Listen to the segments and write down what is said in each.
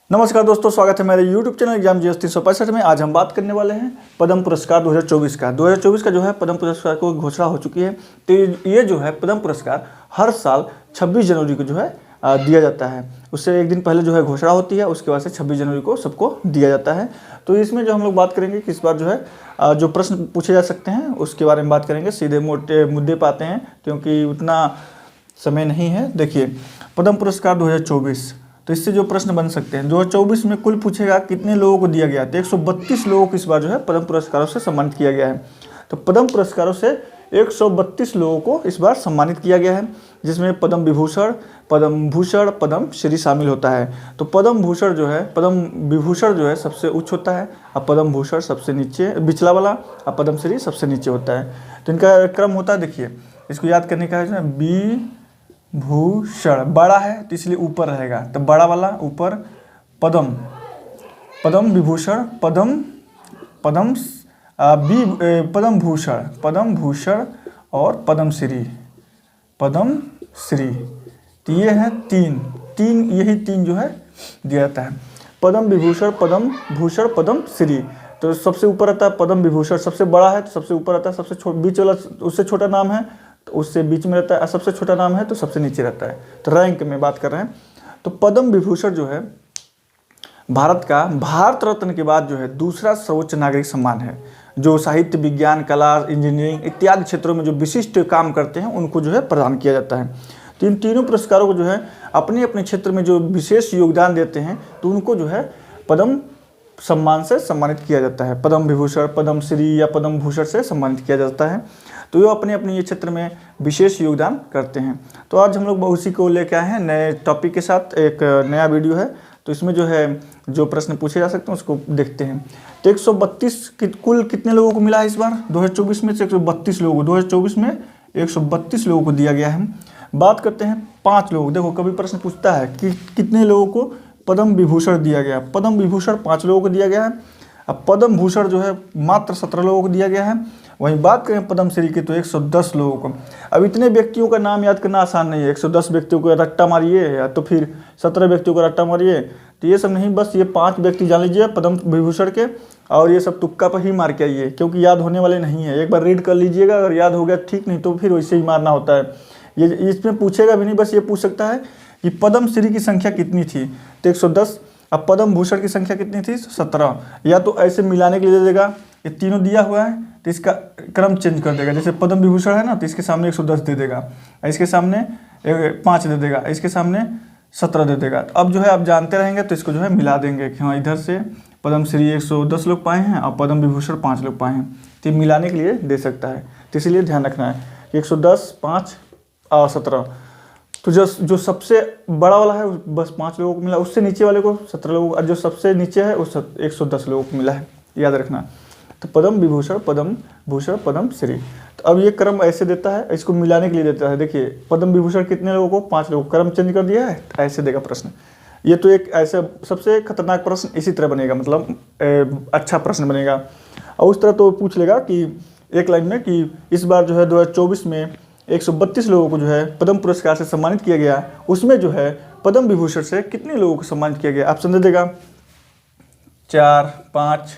नमस्कार दोस्तों, स्वागत है मेरे YouTube चैनल एग्जाम GS 365 में। आज हम बात करने वाले हैं पद्म पुरस्कार 2024 का। 2024 का जो है पद्म पुरस्कार को घोषणा हो चुकी है। तो ये जो है पद्म पुरस्कार हर साल 26 जनवरी को जो है दिया जाता है। उससे एक दिन पहले जो है घोषणा होती है, उसके बाद से 26 जनवरी को सबको दिया जाता है। तो इसमें जो हम लोग बात करेंगे कि इस बार जो है जो प्रश्न पूछे जा सकते हैं उसके बारे में बात करेंगे। सीधे मोटे मुद्दे पे आते हैं क्योंकि उतना समय नहीं है। देखिए, पद्म पुरस्कार 2024, तो इससे जो प्रश्न बन सकते हैं 2024 में कुल पूछेगा कितने लोगों को दिया गया। तो 132 लोगों को इस बार जो है पद्म पुरस्कारों से सम्मानित किया गया है। तो पद्म पुरस्कारों से 132 लोगों को इस बार सम्मानित किया गया है, जिसमें पद्म विभूषण, पद्म भूषण, पद्म श्री शामिल होता है। तो पद्म भूषण जो है, पद्म विभूषण जो है सबसे उच्च होता है, और पद्म भूषण सबसे नीचे बिचला वाला, और पद्म श्री सबसे नीचे होता है। तो इनका क्रम होता है। देखिए, इसको याद करने का है, भूषण बड़ा है तो इसलिए ऊपर रहेगा, तो बड़ा वाला ऊपर, पद्म, पद्म विभूषण, पद्म भूषण, पद्म भूषण और पद्म श्री, पद्म श्री। तो ये है तीन यही तीन जो है दिया जाता है। पद्म विभूषण, पद्म भूषण, पद्म श्री। तो सबसे ऊपर आता है पद्म विभूषण, सबसे बड़ा है तो सबसे ऊपर आता है, सबसे बीच वाला उससे छोटा नाम है तो उससे बीच में रहता है, सबसे छोटा नाम है तो सबसे नीचे रहता है। तो रैंक में बात कर रहे हैं। तो पद्म विभूषण जो है भारत रत्न के बाद जो है दूसरा सर्वोच्च नागरिक सम्मान है, जो साहित्य, विज्ञान, कला, इंजीनियरिंग इत्यादि क्षेत्रों में जो विशिष्ट काम करते हैं उनको जो है प्रदान किया जाता है। तो इन तीनों पुरस्कारों को जो है अपने अपने क्षेत्र में जो विशेष योगदान देते हैं तो उनको जो है पद्म सम्मान से सम्मानित किया जाता है। पद्म विभूषण, पद्म श्री या पद्म भूषण से सम्मानित किया जाता है। तो ये अपने अपने ये क्षेत्र में विशेष योगदान करते हैं। तो आज हम लोग उसी को लेकर आए हैं नए टॉपिक के साथ। एक नया वीडियो है, तो इसमें जो है जो प्रश्न पूछे जा सकते हैं उसको देखते हैं। तो 132 कुल कितने लोगों को मिला है इस बार 2024 में से? 132 लोगों को 2024 में 132 लोगों को दिया गया है। बात करते हैं 5 लोग। देखो, कभी प्रश्न पूछता है कि कितने लोगों को पद्म विभूषण दिया गया। पद्म विभूषण 5 लोगों को दिया गया है। अब पद्म भूषण जो है मात्र 17 लोगों को दिया गया है। वहीं बात करें पद्म श्री की तो 110 लोगों को। अब इतने व्यक्तियों का नाम याद करना आसान नहीं है। 110 व्यक्तियों को रट्टा मारिए या तो फिर 17 व्यक्तियों को रट्टा मारिए, तो ये सब नहीं, बस ये 5 व्यक्ति जान लीजिए पद्म विभूषण के, और ये सब तुक्का पर ही मार के आइए क्योंकि याद होने वाले नहीं है। एक बार रीड कर लीजिएगा, अगर याद हो गया ठीक, नहीं तो फिर वैसे ही मारना होता है। ये इसमें पूछेगा भी नहीं, बस ये पूछ सकता है कि पद्म श्री की संख्या कितनी थी, तो 110। अब पद्म भूषण की संख्या कितनी थी? 17। या तो ऐसे मिलाने के लिए दे देगा, ये तीनों दिया हुआ है तो इसका क्रम चेंज कर देगा। जैसे पद्म विभूषण है ना, तो इसके सामने 110 दे देगा, इसके सामने 5 दे देगा, इसके सामने 17 दे देगा। तो अब जो है आप जानते रहेंगे तो इसको जो है मिला देंगे कि हाँ, इधर से पद्म श्री 110 लोग पाए हैं और पद्म विभूषण 5 लोग पाए हैं, तो मिलाने के लिए दे सकता है। तो इसलिए ध्यान रखना है 110, 5 और 17। तो जो सबसे बड़ा वाला है बस 5 लोगों को मिला, उससे नीचे वाले को 17 लोगों को, और जो सबसे नीचे है उस 110 लोगों को मिला है, याद रखना। तो पद्म विभूषण, पद्म भूषण, पद्म श्री। तो अब ये क्रम ऐसे देता है, इसको मिलाने के लिए देता है। देखिए, पद्म विभूषण कितने लोगों को? 5 लोगों को। क्रम चेंज कर दिया है, ऐसे देगा प्रश्न। ये तो एक ऐसे सबसे खतरनाक प्रश्न इसी तरह बनेगा, मतलब अच्छा प्रश्न बनेगा। और उस तरह तो पूछ लेगा कि एक लाइन में कि इस बार जो है 2024 में 132 लोगों को जो है पद्म पुरस्कार से सम्मानित किया गया, उसमें जो है पद्म विभूषण से कितने लोगों को सम्मानित किया गया? ऑप्शन दे देगा 4, 5,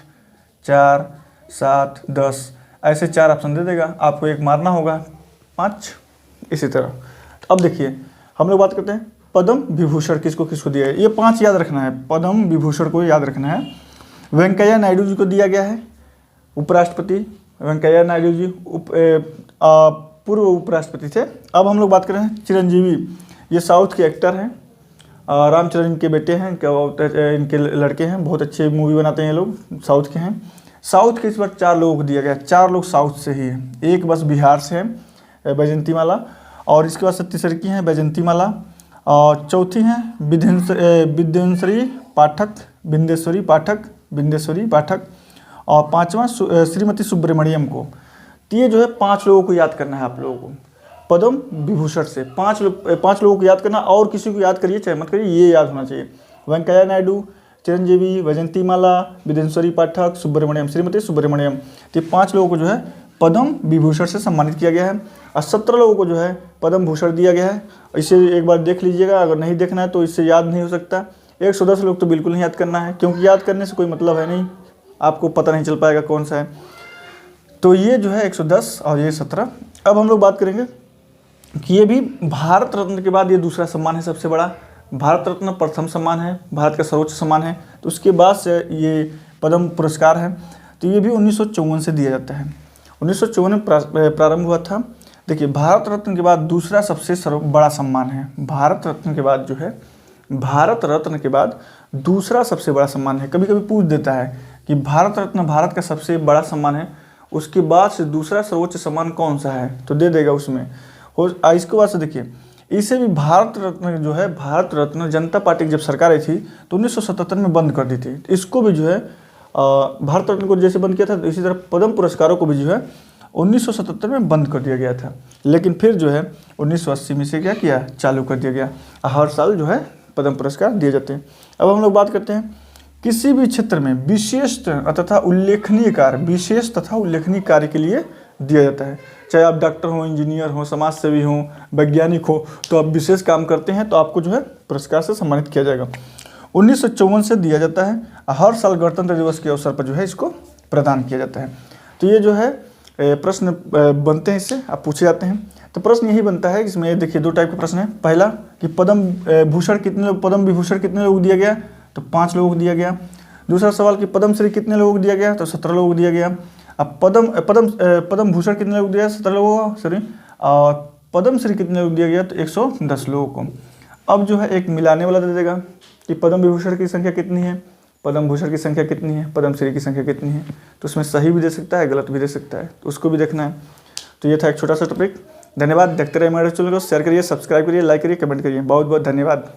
4, 7, 10, ऐसे 4 ऑप्शन दे देगा। आपको एक मारना होगा 5, इसी तरह। तो अब देखिए, हम लोग बात करते हैं पद्म विभूषण किसको किसको दिया है। ये 5 याद रखना है, पद्म विभूषण को याद रखना है। वेंकैया नायडू जी को दिया गया है, उपराष्ट्रपति वेंकैया नायडू जी पूर्व उपराष्ट्रपति थे। अब हम लोग बात कर रहे हैं चिरंजीवी, ये साउथ के एक्टर हैं, रामचरण इनके बेटे हैं, इनके लड़के हैं, बहुत अच्छे मूवी बनाते हैं ये लोग, साउथ के हैं। साउथ के इस बार 4 लोगों को दिया गया, 4 लोग साउथ से ही हैं। एक बस बिहार से है बैजंती माला, और इसके बाद तीसरी की हैं बैजंती माला, और चौथी हैं बिंदेश्वरी पाठक, और 5वां श्रीमती सुब्रमण्यम को। तो ये जो है 5 लोगों को याद करना है आप लोगों को पद्म विभूषण से। 5 लोगों को याद करना, और किसी को याद करिए चाहे मत करिए, ये याद होना चाहिए। वेंकैया नायडू, चिरंजीवी, वैजंती माला, बिंदेश्वरी पाठक, सुब्रमण्यम, श्रीमती सुब्रमण्यम। तो 5 लोगों को जो है पद्म विभूषण से सम्मानित किया गया है, और 17 लोगों को जो है पद्म भूषण दिया गया है। इसे एक बार देख लीजिएगा, अगर नहीं देखना है तो इससे याद नहीं हो सकता। 110 लोग तो बिल्कुल नहीं याद करना है, क्योंकि याद करने से कोई मतलब है नहीं, आपको पता नहीं चल पाएगा कौन सा है। तो ये जो है 110 और ये 17। अब हम लोग बात करेंगे कि ये भी भारत रत्न के बाद ये दूसरा सम्मान है सबसे बड़ा। भारत रत्न प्रथम सम्मान है, भारत का सर्वोच्च सम्मान है। तो उसके बाद से ये पद्म पुरस्कार है, तो ये भी 1954 से दिया जाता है। 1954 में प्रारंभ हुआ था। देखिए, भारत रत्न के बाद दूसरा सबसे बड़ा सम्मान है। भारत रत्न के बाद जो है, भारत रत्न के बाद दूसरा सबसे बड़ा सम्मान है। कभी कभी पूछ देता है कि भारत रत्न भारत का सबसे बड़ा सम्मान है, उसके बाद से दूसरा सर्वोच्च सम्मान कौन सा है, तो दे देगा उसमें। और इसके बाद से देखिए, इसे भी भारत रत्न जो है, भारत रत्न जनता पार्टी की जब सरकार आई थी तो 1977 में बंद कर दी थी। इसको भी जो है भारत रत्न को जैसे बंद किया था, तो इसी तरह पद्म पुरस्कारों को भी जो है 1977 में बंद कर दिया गया था। लेकिन फिर जो है 1980 में से क्या किया, चालू कर दिया गया। हर साल जो है पद्म पुरस्कार दिए जाते हैं। अब हम लोग बात करते हैं किसी भी क्षेत्र में विशेष तथा उल्लेखनीय कार्य, विशेष तथा उल्लेखनीय कार्य के लिए दिया जाता है। चाहे आप डॉक्टर हो, इंजीनियर हो, समाज सेवी हो, वैज्ञानिक हो, तो आप विशेष काम करते हैं तो आपको जो है पुरस्कार से सम्मानित किया जाएगा। 1954 से दिया जाता है। हर साल गणतंत्र दिवस के अवसर पर जो है इसको प्रदान किया जाता है। तो ये जो है प्रश्न बनते हैं, इससे आप पूछे जाते हैं। तो प्रश्न यही बनता है, इसमें देखिए 2 टाइप के प्रश्न है। पहला कि पद्म भूषण कितने लोग, पद्म विभूषण कितने लोगों को दिया गया, तो 5 लोगों को दिया गया। दूसरा सवाल कि पद्मश्री कितने लोगों को दिया गया, तो 17 लोगों को दिया गया। अब पद्म भूषण कितने लोगों को दिया, 17 लोगों को, सॉरी। और पद्मश्री कितने लोगों को दिया गया, तो 110 लोगों को। अब जो है एक मिलाने वाला दे देगा कि पद्म विभूषण की संख्या कितनी है, पद्म भूषण की संख्या कितनी है, पद्मश्री की संख्या कितनी है। तो उसमें सही भी दे सकता है, गलत भी दे सकता है, तो उसको भी देखना है। तो ये था एक छोटा सा टॉपिक। धन्यवाद। देखते रहिए हमारे चैनल को, शेयर करिए, सब्सक्राइब करिए, लाइक करिए, कमेंट करिए। बहुत बहुत धन्यवाद।